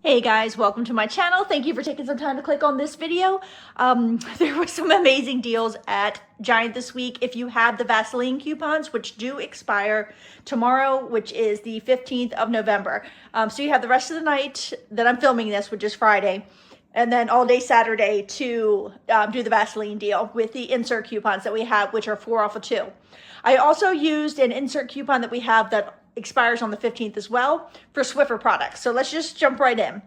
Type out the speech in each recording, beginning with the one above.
Hey guys, welcome to my channel. Thank you for taking some time to click on this video. There were some amazing deals at Giant this week. If you have the Vaseline coupons, which do expire tomorrow, which is the 15th of November. So you have the rest of the night that I'm filming this, which is Friday, and then all day Saturday to do the Vaseline deal with the insert coupons that we have, which are 4 off of 2. I also used an insert coupon that we have that expires on the 15th as well for Swiffer products. So let's just jump right in.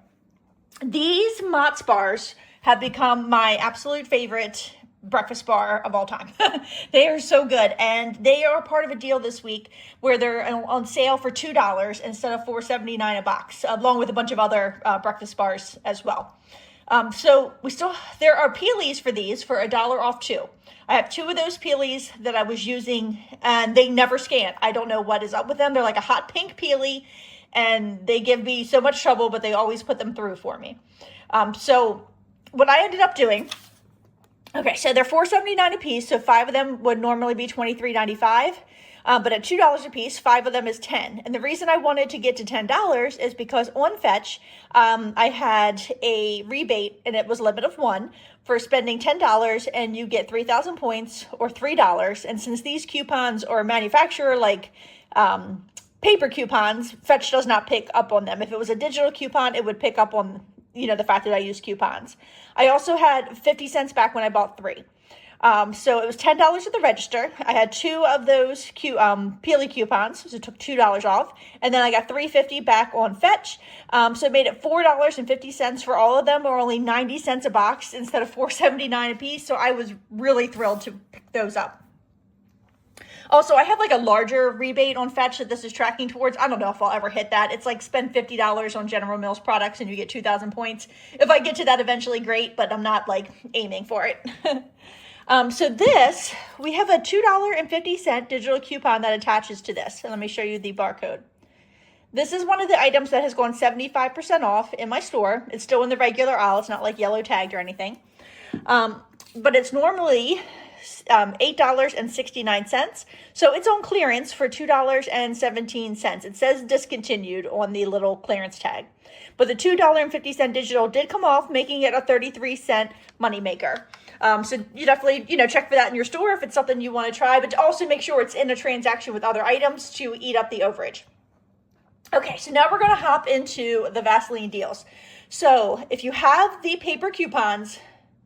These Mott's bars have become my absolute favorite breakfast bar of all time. They are so good, and they are part of a deal this week where they're on sale for $2 instead of $4.79 a box, along with a bunch of other breakfast bars as well. So there are peelies for these for $1 off 2. I have 2 of those peelies that I was using, and they never scan. I don't know what is up with them. They're like a hot pink peely, and they give me so much trouble, but they always put them through for me. So what I ended up doing, okay, so they're $4.79 a piece, so 5 of them would normally be $23.95. But at $2 a piece, 5 of them is $10. And the reason I wanted to get to $10 is because on Fetch, I had a rebate, and it was a limit of 1 for spending $10, and you get 3,000 points or $3. And since these coupons are manufacturer like paper coupons, Fetch does not pick up on them. If it was a digital coupon, it would pick up on the fact that I use coupons. I also had 50 cents back when I bought 3. So it was $10 at the register. I had 2 of those peely coupons, so it took $2 off. And then I got $3.50 back on Fetch. So it made it $4.50 for all of them, or only 90 cents a box instead of $4.79 a piece. So I was really thrilled to pick those up. Also, I have like a larger rebate on Fetch that this is tracking towards. I don't know if I'll ever hit that. It's like spend $50 on General Mills products and you get 2,000 points. If I get to that eventually, great, but I'm not like aiming for it. So this, we have a $2.50 digital coupon that attaches to this. And let me show you the barcode. This is one of the items that has gone 75% off in my store. It's still in the regular aisle. It's not like yellow tagged or anything. But it's normally $8.69. So it's on clearance for $2.17. It says discontinued on the little clearance tag. But the $2.50 digital did come off, making it a 33-cent moneymaker. So you definitely, check for that in your store if it's something you want to try, but also make sure it's in a transaction with other items to eat up the overage. Okay, so now we're going to hop into the Vaseline deals. So if you have the paper coupons,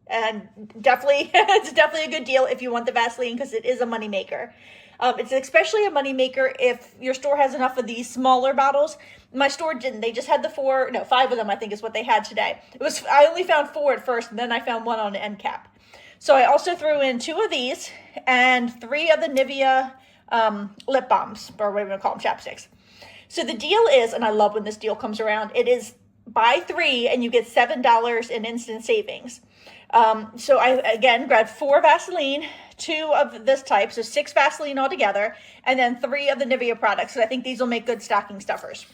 and definitely, it's definitely a good deal if you want the Vaseline because it is a moneymaker. It's especially a moneymaker if your store has enough of these smaller bottles. My store didn't. They just had the 5 of them, I think is what they had today. I only found 4 at first, and then I found 1 on the end cap. So I also threw in 2 of these and 3 of the Nivea lip balms, or whatever you call them, chapsticks. So the deal is, and I love when this deal comes around, it is buy 3 and you get $7 in instant savings. So I, again, grabbed 4 Vaseline, 2 of this type, so 6 Vaseline altogether, and then 3 of the Nivea products. So I think these will make good stocking stuffers.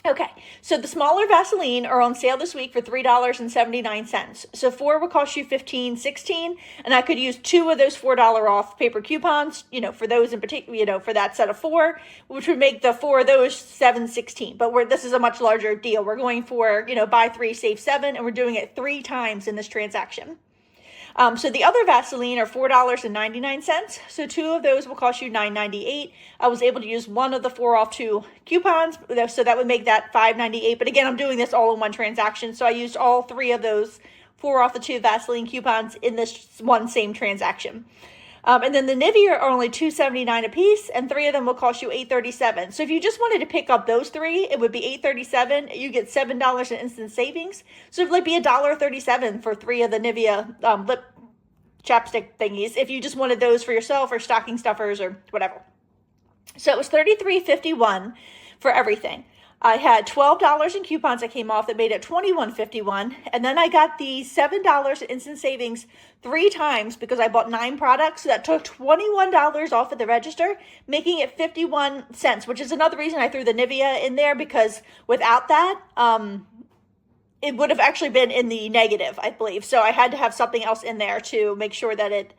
Okay, so the smaller Vaseline are on sale this week for $3.79. So 4 would cost you $15.16, and I could use 2 of those $4 off paper coupons, for those in particular, for that set of 4, which would make the 4 of those $7.16. But this is a much larger deal. We're going for, buy 3, save 7, and we're doing it 3 times in this transaction. So the other Vaseline are $4.99. So 2 of those will cost you $9.98. I was able to use 1 of the 4 off 2 coupons, so that would make that $5.98. But again, I'm doing this all in one transaction, so I used all 3 of those 4 off the 2 Vaseline coupons in this one same transaction. And then the Nivea are only $2.79 a piece, and 3 of them will cost you $8.37. So if you just wanted to pick up those 3, it would be $8.37. You get $7 in instant savings. So it would be $1.37 for 3 of the Nivea lip chapstick thingies if you just wanted those for yourself or stocking stuffers or whatever. So it was $33.51 for everything. I had $12 in coupons that came off that made it $21.51, and then I got the $7 in instant savings 3 times because I bought 9 products, so that took $21 off at the register, making it 51 cents, which is another reason I threw the Nivea in there, because without that, it would have actually been in the negative, I believe. So I had to have something else in there to make sure that it,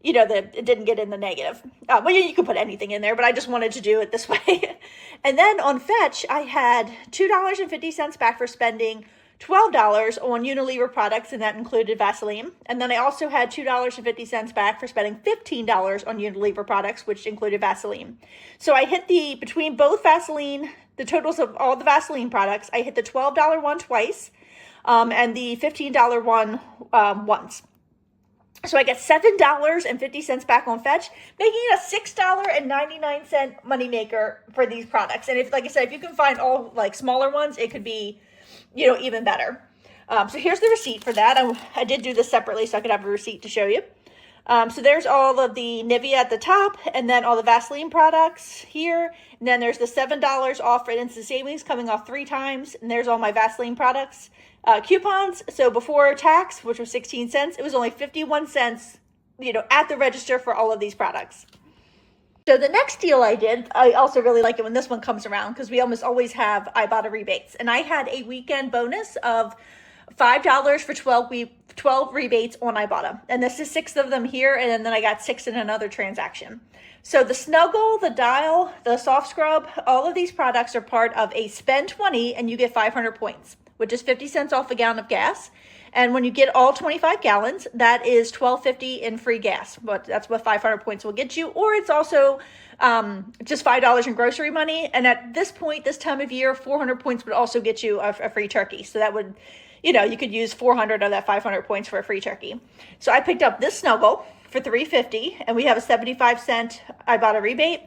you know, that it didn't get in the negative. Well, you can put anything in there, but I just wanted to do it this way. And then on Fetch, I had $2.50 back for spending $12 on Unilever products, and that included Vaseline. And then I also had $2.50 back for spending $15 on Unilever products, which included Vaseline. So I hit between both Vaseline, the totals of all the Vaseline products, I hit the $12 one twice, and the $15 one once. So I get $7.50 back on Fetch, making it a $6.99 moneymaker for these products. And if, like I said, if you can find all like smaller ones, it could be, you know, even better. So here's the receipt for that. I did do this separately so I could have a receipt to show you. So there's all of the Nivea at the top, and then all the Vaseline products here. And then there's the $7 off for instant savings coming off 3 times. And there's all my Vaseline products. Coupons. So before tax, which was 16 cents, it was only 51 cents, you know, at the register for all of these products. So the next deal I did, I also really like it when this one comes around because we almost always have Ibotta rebates. And I had a weekend bonus of $5 for 12 rebates on Ibotta. And this is 6 of them here, and then I got 6 in another transaction. So the Snuggle, the Dial, the Soft Scrub, all of these products are part of a spend 20 and you get 500 points, which is 50 cents off a gallon of gas. And when you get all 25 gallons, that is $12.50 in free gas. But that's what 500 points will get you. Or it's also just $5 in grocery money. And at this point, this time of year, 400 points would also get you a free turkey. So that would, you know, you could use 400 of that 500 points for a free turkey. So I picked up this Snuggle for $3.50, and we have a 75-cent Ibotta rebate.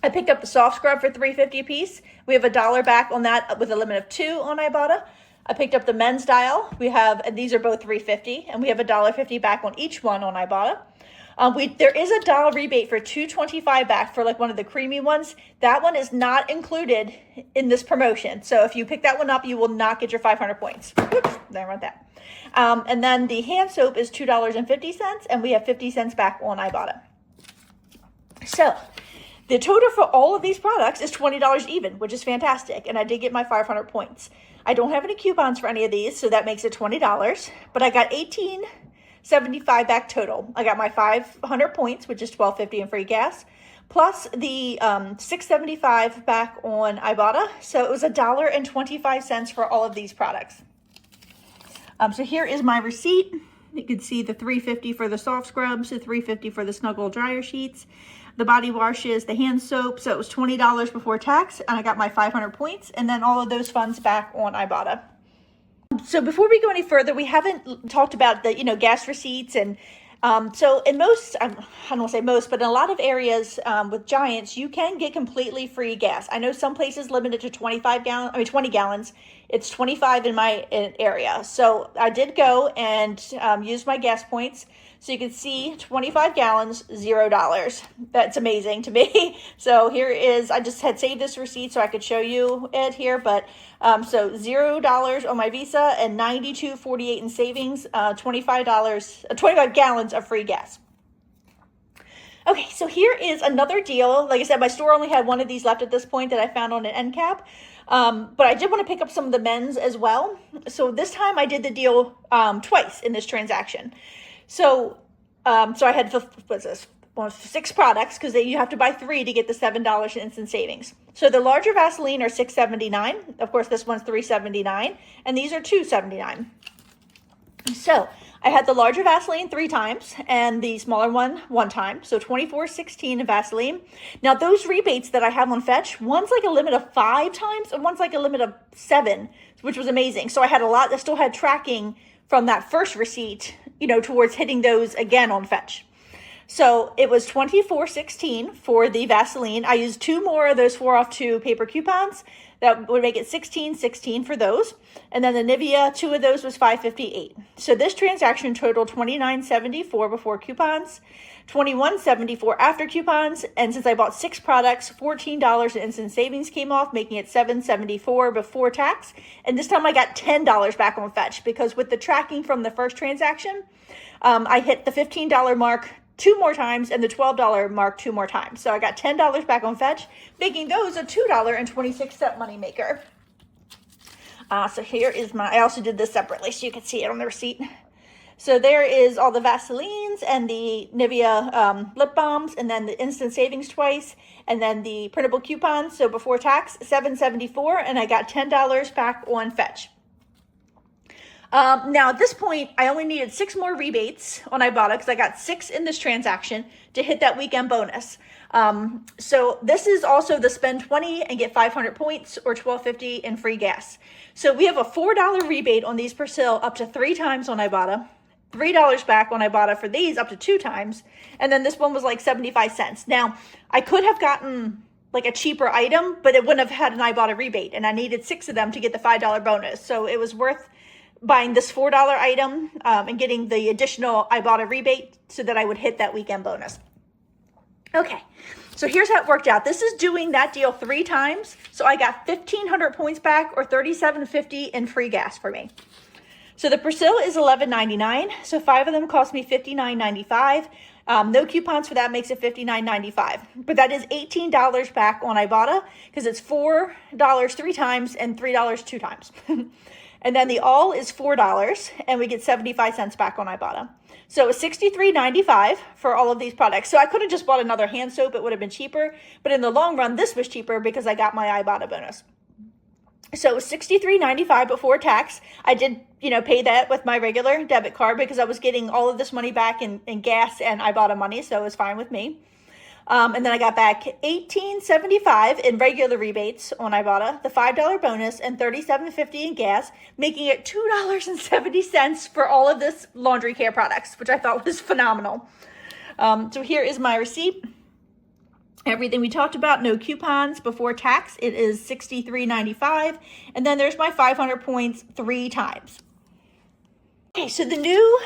I picked up the Soft Scrub for $3.50 a piece. We have $1 back on that with a limit of 2 on Ibotta. I picked up the Men's Dial. And these are both $3.50, and we have $1.50 back on each one on Ibotta. There is a $1 rebate for $2.25 back for like one of the creamy ones. That one is not included in this promotion. So if you pick that one up, you will not get your 500 points. Oops, there went that. And then the hand soap is $2.50, and we have 50 cents back on Ibotta. So the total for all of these products is $20 even, which is fantastic. And I did get my 500 points. I don't have any coupons for any of these, so that makes it $20. But I got $18.75 back total. I got my 500 points, which is $12.50 in free gas, plus the $6.75 back on Ibotta. So it was $1.25 for all of these products. So here is my receipt. You can see the $3.50 for the soft scrubs, the $3.50 for the Snuggle dryer sheets, the body washes, the hand soap. So it was $20 before tax, and I got my 500 points, and then all of those funds back on Ibotta. So before we go any further, we haven't talked about the, you know, gas receipts. And so in most, I don't want to say most, but in a lot of areas with Giants, you can get completely free gas. I know some places limit it to 20 gallons. It's 25 in my area. So I did go and use my gas points. So you can see 25 gallons, $0. That's amazing to me. So here is, I just had saved this receipt so I could show you it here. But so $0 on my Visa and $92.48 in savings, $25 gallons of free gas. Okay, so here is another deal. Like I said, my store only had one of these left at this point that I found on an end cap. But I did want to pick up some of the men's as well. So this time I did the deal twice in this transaction. So I had, what's this? 6 products because you have to buy 3 to get the $7 in instant savings. So the larger Vaseline are $6.79. Of course, this one's $3.79, and these are $2.79. So I had the larger Vaseline 3 times and the smaller one time. So $24.16 in Vaseline. Now those rebates that I have on Fetch, one's like a limit of 5 times and one's like a limit of 7, which was amazing. So I had a lot. I still had tracking from that first receipt, you know, towards hitting those again on Fetch. So it was $24.16 for the Vaseline. I used 2 more of those 4 off 2 paper coupons. That would make it $16.16 for those. And then the Nivea, 2 of those was $5.58. So this transaction totaled $29.74 before coupons, $21.74 after coupons. And since I bought 6 products, $14 in instant savings came off, making it $7.74 before tax. And this time I got $10 back on Fetch because with the tracking from the first transaction, I hit the $15 mark 2 more times and the $12 mark 2 more times. So I got $10 back on Fetch, making those a $2.26 money maker. So here is I also did this separately so you can see it on the receipt. So there is all the Vaselines and the Nivea lip balms, and then the instant savings twice, and then the printable coupons. So before tax, $7.74, and I got $10 back on Fetch. Now at this point, I only needed 6 more rebates on Ibotta because I got 6 in this transaction to hit that weekend bonus. So this is also the spend 20 and get 500 points or $12.50 in free gas. So we have a $4 rebate on these Persil up to 3 times on Ibotta. $3 back on Ibotta for these up to 2 times. And then this one was like 75 cents. Now, I could have gotten like a cheaper item, but it wouldn't have had an Ibotta rebate. And I needed 6 of them to get the $5 bonus. So it was worth buying this $4 item and getting the additional Ibotta rebate so that I would hit that weekend bonus. Okay, so here's how it worked out. This is doing that deal 3 times. So I got 1,500 points back or $37.50 in free gas for me. So the Persil is $11.99. So 5 of them cost me $59.95. No coupons for that makes it $59.95. But that is $18 back on Ibotta because it's $4 3 times and $3 2 times. And then the all is $4 and we get 75 cents back on Ibotta. So it's $63.95 for all of these products. So I could have just bought another hand soap. It would have been cheaper. But in the long run, this was cheaper because I got my Ibotta bonus. So it was $63.95 before tax. I did, pay that with my regular debit card because I was getting all of this money back in gas and Ibotta money, so it was fine with me. And then I got back $18.75 in regular rebates on Ibotta, the $5 bonus, and $37.50 in gas, making it $2.70 for all of this laundry care products, which I thought was phenomenal. So here is my receipt. Everything we talked about, no coupons before tax, it is $63.95. And then there's my 500 points 3 times. Okay, so the new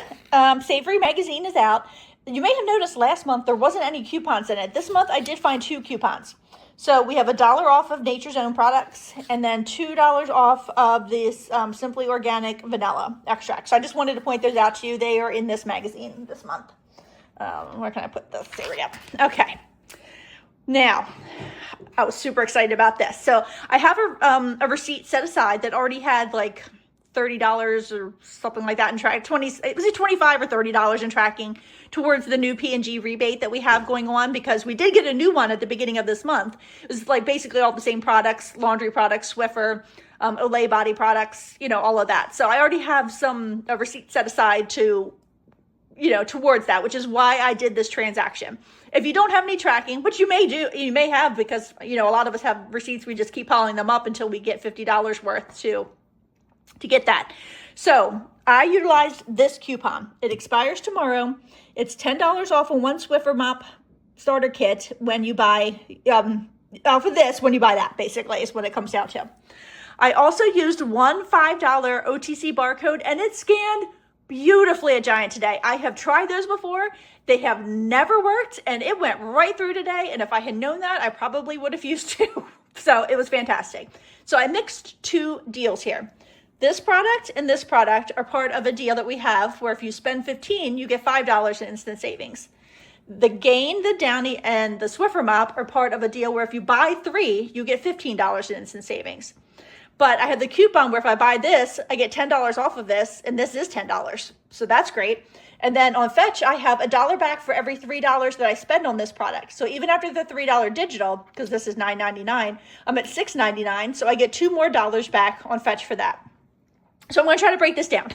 Savory magazine is out. You may have noticed last month there wasn't any coupons in it. This month I did find 2 coupons. So we have $1 off of Nature's Own products and then $2 off of this Simply Organic Vanilla extract. So I just wanted to point those out to you. They are in this magazine this month. Where can I put this? There we go. Okay. Now, I was super excited about this. So I have a receipt set aside that already had like $30 or something like that in track. It was $25 or $30 in tracking towards the new P&G rebate that we have going on because we did get a new one at the beginning of this month. It was like basically all the same products, laundry products, Swiffer, Olay body products, all of that. So I already have a receipt set aside to towards that, which is why I did this transaction. If you don't have any tracking, which you may have because, a lot of us have receipts, we just keep piling them up until we get $50 worth to get that. So I utilized this coupon. It expires tomorrow. It's $10 off of 1 Swiffer mop starter kit when you buy, off of this, when you buy that, basically, is what it comes down to. I also used one $5 OTC barcode and it scanned beautifully at Giant today. I have tried those before. They have never worked and it went right through today. And if I had known that, I probably would have used 2. So it was fantastic. So I mixed 2 deals here. This product and this product are part of a deal that we have where if you spend $15, you get $5 in instant savings. The Gain, the Downy, and the Swiffer mop are part of a deal where if you buy 3, you get $15 in instant savings. But I have the coupon where if I buy this, I get $10 off of this, and this is $10. So that's great. And then on Fetch, I have $1 back for every $3 that I spend on this product. So even after the $3 digital, because this is $9.99, I'm at $6.99. So I get $2 more back on Fetch for that. So I'm going to try to break this down.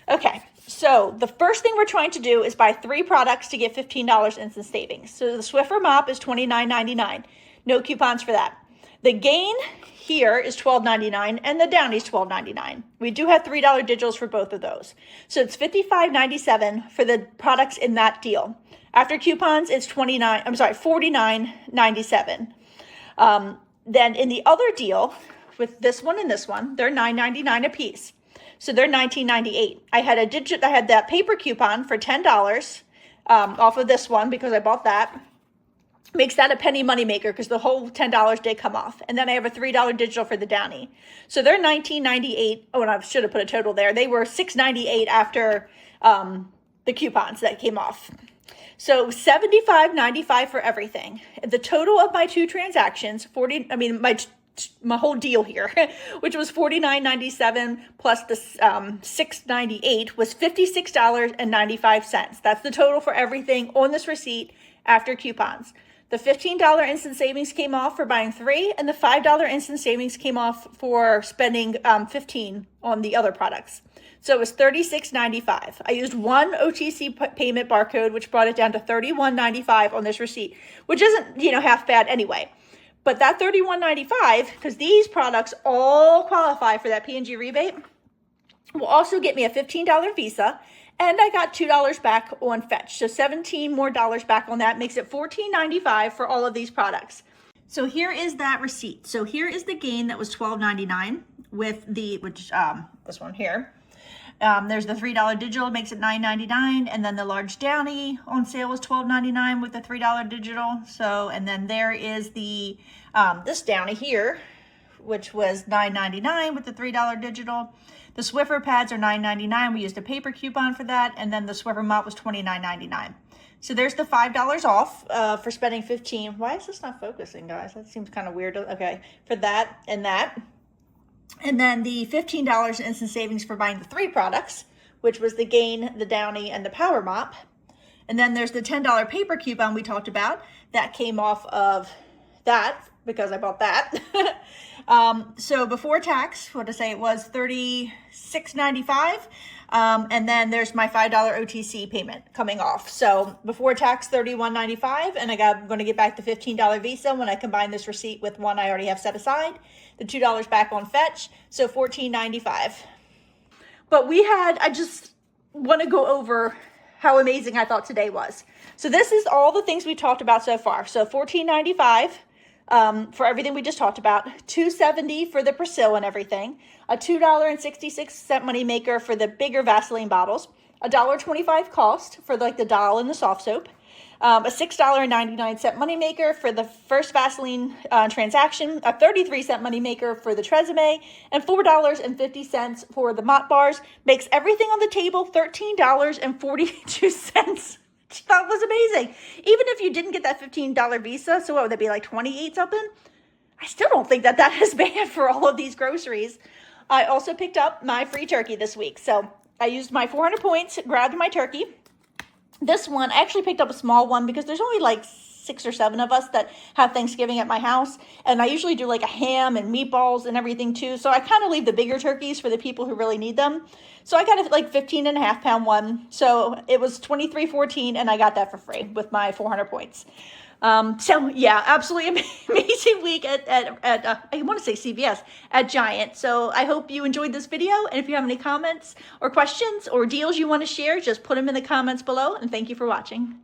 Okay, so the first thing we're trying to do is buy 3 products to get $15 instant savings. So the Swiffer mop is $29.99. No coupons for that. The Gain here is $12.99 and the Downy is $12.99. We do have $3 digitals for both of those. So it's $55.97 for the products in that deal. After coupons, it's $49.97. Then in the other deal, with this one and this one, they're $9.99 a piece. So they're $19.98. I had that paper coupon for $10 off of this one because I bought that. Makes that a penny money maker because the whole $10 did come off. And then I have a $3 digital for the Downy. So they're $19.98. Oh, and I should have put a total there. They were $6.98 after the coupons that came off. So $75.95 for everything. The total of my 2 transactions, my my whole deal here, which was $49.97 plus the $6.98 was $56.95. That's the total for everything on this receipt after coupons. The $15 instant savings came off for buying 3, and the $5 instant savings came off for spending $15 on the other products. So it was $36.95. I used one OTC payment barcode, which brought it down to $31.95 on this receipt, which isn't, half bad anyway. But that $31.95, because these products all qualify for that P&G rebate, will also get me a $15 Visa, and I got $2 back on Fetch. So $17 more back on that makes it $14.95 for all of these products. So here is that receipt. So here is the gain that was $12.99 with this one here. There's the $3 digital, makes it $9.99, and then the large Downy on sale was $12.99 with the $3 digital. So, and then there is the this Downy here, which was $9.99 with the $3 digital. The Swiffer pads are $9.99. We used a paper coupon for that, and then the Swiffer mop was $29.99. So there's the $5 off for spending $15. Why is this not focusing, guys? That seems kind of weird. Okay, for that and that. And then the $15 instant savings for buying the 3 products, which was the Gain, the Downy, and the Power Mop. And then there's the $10 paper coupon we talked about. That came off of that because I bought that. So before tax, what to say, it was $36.95. And then there's my $5 OTC payment coming off. So before tax, $31.95, and I'm going to get back the $15 Visa when I combine this receipt with one I already have set aside. The $2 back on Fetch, so $14.95. But I just want to go over how amazing I thought today was. So this is all the things we talked about so far. So $14.95 for everything we just talked about, $2.70 for the Persil and everything, a $2.66 money maker for the bigger Vaseline bottles, a $1.25 cost for like the doll and the soft soap, a $6.99 money maker for the first Vaseline transaction, a 33-cent money maker for the Tresemme, and $4.50 for the mop bars. Makes everything on the table $13.42. That was amazing. Even if you didn't get that $15 Visa, so what would that be, like 28 something? I still don't think that is bad for all of these groceries. I also picked up my free turkey this week. So I used my 400 points, grabbed my turkey. This one, I actually picked up a small one because there's only like 6 or 7 of us that have Thanksgiving at my house. And I usually do like a ham and meatballs and everything too. So I kind of leave the bigger turkeys for the people who really need them. So I got a like 15.5 pound one. So it was $23.14 and I got that for free with my 400 points. So yeah, absolutely amazing week at I want to say CVS, at Giant. So I hope you enjoyed this video. And if you have any comments or questions or deals you want to share, just put them in the comments below. And thank you for watching.